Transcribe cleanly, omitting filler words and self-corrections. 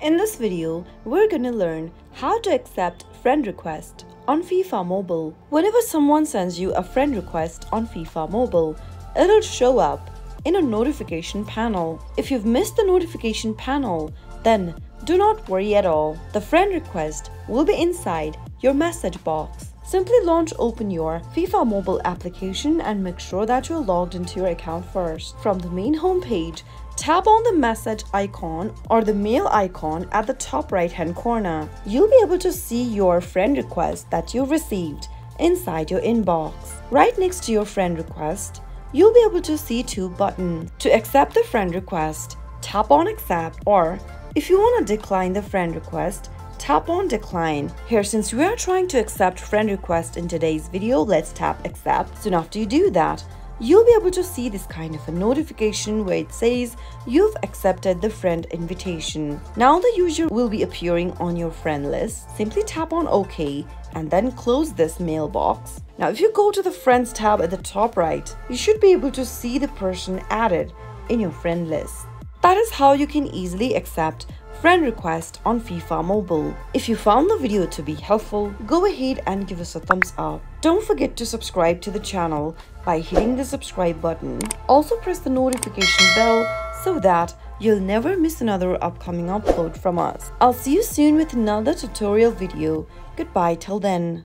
In this video, we're gonna learn how to accept friend request on FIFA Mobile. Whenever someone sends you a friend request on FIFA Mobile, it'll show up in a notification panel. If you've missed the notification panel, then do not worry at all. The friend request will be inside your message box. Simply open your FIFA Mobile application and make sure that you're logged into your account first. From the main home page, tap on the message icon or the mail icon at the top right hand corner. You'll be able to see your friend request that you received inside your inbox. Right next to your friend request, you'll be able to see two buttons. To accept the friend request, tap on accept, or if you want to decline the friend request, tap on decline. Here, since we are trying to accept friend request in today's video, let's tap accept. Soon after you do that, you'll be able to see this kind of a notification where it says you've accepted the friend invitation. Now the user will be appearing on your friend list. Simply tap on OK and then close this mailbox. Now if you go to the friends tab at the top right, you should be able to see the person added in your friend list. That is how you can easily accept friend request on FIFA Mobile. If you found the video to be helpful, go ahead and give us a thumbs up. Don't forget to subscribe to the channel by hitting the subscribe button. Also press the notification bell so that you'll never miss another upcoming upload from us. I'll see you soon with another tutorial video. Goodbye till then.